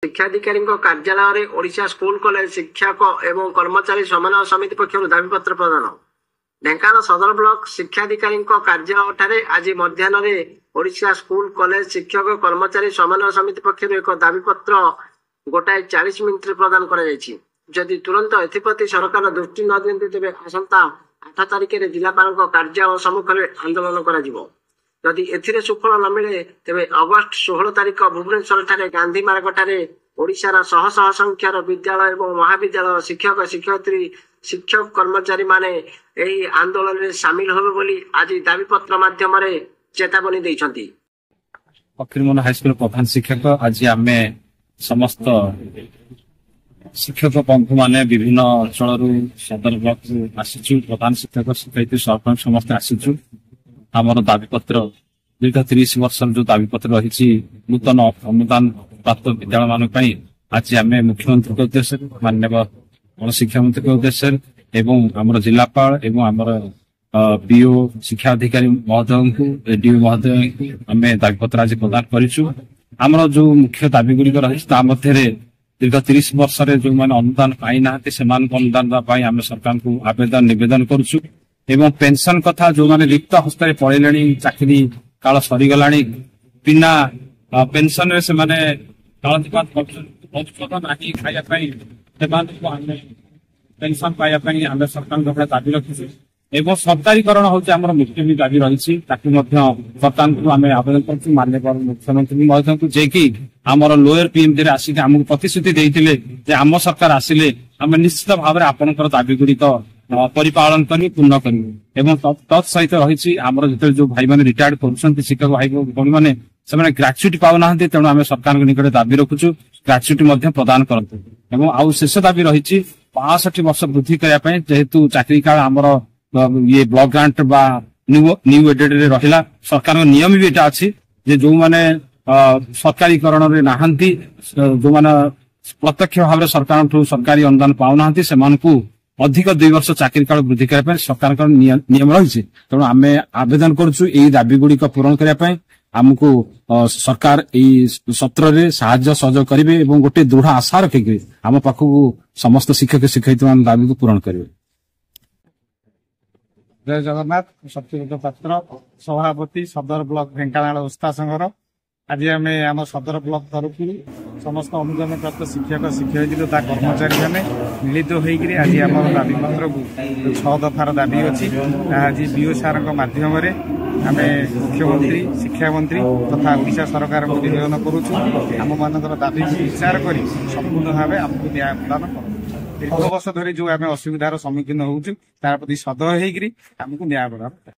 शिक्षाधिकारी कार्यालय Odisha school college शिक्षक एवं कर्मचारी समन्वय समिति पक्षर दाबीपत्र प्रदान ढेंकानाल सदर ब्लॉक शिक्षाधिकारी कार्यालय आज मध्याह्न ओडिशा स्कूल कॉलेज शिक्षक कर्मचारी समन्वय समिति पक्षर एक दाबीपत्र 1:40 मिनिट प्रदान कर तुरंत एप्रति सरकार दृष्टि न दियंती तेज आसंता 8 तारिख में जिलापाल कार्यालय सम्मुख में आंदोलन कर जदि एथिरे सुफल न मिले तेबे अगस्ट 16 तारिख भुवनेश्वर ठारे गांधी मार्ग ठारे ओडिशार शह शह संख्यार विद्यालय और महाविद्यालय शिक्षक शिक्षयित्री शिक्षक कर्मचारी माने एही आंदोलन में शामिल होबे बोली आज दाबीपत्र माध्यम चेतावनी दैछंती। फकीरमोहन हाईस्कूल प्रधान शिक्षक आज आमे समस्त शिक्षक बंधु माने विभिन्न अंचल सदर ब्लॉक आसीचु प्रधान शिक्षक शिक्षयित्री सरपंच समस्त आसीचु आमर दाबीपत्र दीर्घ 30 वर्ष जो दाबीपत्र रही नूतन अनुदान प्राप्त विद्यालय मान आज आम मुख्यमंत्री के उद्देश्य माननीय शिक्षा मंत्री के उद्देश्य एवं आमर जिलापाल एवं आमर बीओ शिक्षा अधिकारी महोदय को एडीओ महोदय को आम दाबीपत्र आज प्रदान करूँ। आमर जो मुख्य दाबी गुड़िक रही दीर्घ 30 वर्ष जो मैंने अनुदान पाई ना से अनुदान आम सरकार को आवेदन निवेदन करुचु एवं पेंशन कथा जो मैंने रिक्त हस्ते पड़े चाकरी काल सरीगला बिना पेंशन रे से माने पेंशन पाइबापी आम सरकार दाबी रखी एवं सरकारीकरण हूँ मुख्य भी दाबी रही सरकार को आम आवेदन कर माननीय मुख्यमंत्री महोदय को जेकि आमर लोअर पीएमडी आसिक आमको प्रतिश्रुति देते आम सरकार आसिले आम निश्चित भाव में आपंकर दाबी गुड़िक परिपालन करी पूर्ण करें तत्सहित रही आमर जो जो भाई मैंने रिटायर्ड कर शिक्षक भाई भौणी मैंने ग्राच्युटी पाऊना तेणु आम सरकार निकट दाबी रखुचु ग्राच्युटी प्रदान करते आउ शेष दाबी रही 65 वर्ष वृद्धि करने जेहेतु चाकरी काल आमर ये ब्लॉक ग्रांट बा न्यू एडेड रहा सरकार नियम भी यहाँ अच्छी जो मैंने सरकारीकरण में नहांती जो मैंने प्रत्यक्ष भाव सरकार सरकारी अनुदान पाऊना से अधिक 2 वर्ष चाकरी काल वृद्धि करने सरकार नियम रही तेणु आम आवेदन करुचु यही दाबी गुड़िक पूरण करने आमको सरकार सत्र में साहाय्य सहयोग करेंगे और गोटे दृढ़ आशा रखिक आम पाखक समस्त शिक्षक शिक्षयित्री मान दाबी को पूरण करेंगे। जय जगन्नाथ सत्यव्रत पात्र सभापति सदर ब्लॉक ढेंकानाल उस्ता संघर आज आम आम सदर ब्लॉक तरफ समस्त अनुदान प्राप्त शिक्षक शिक्षयित्री तथा कर्मचारी मैंने मिलित होकर आज आम दाबीपत्र को 6 दफार दाबी अच्छी आज बीओ सार माध्यम आम मुख्यमंत्री शिक्षा मंत्री तथा ओडिशा सरकार को निवेदन करुचु आम मान दाबी को विचार कर संपूर्ण भाव आमको न्याय प्रदान कर दीर्घ वर्ष धरी जो आम असुविधार सम्मुखीन होचु तार प्रति सदय होकर आमको न्याय प्रदान।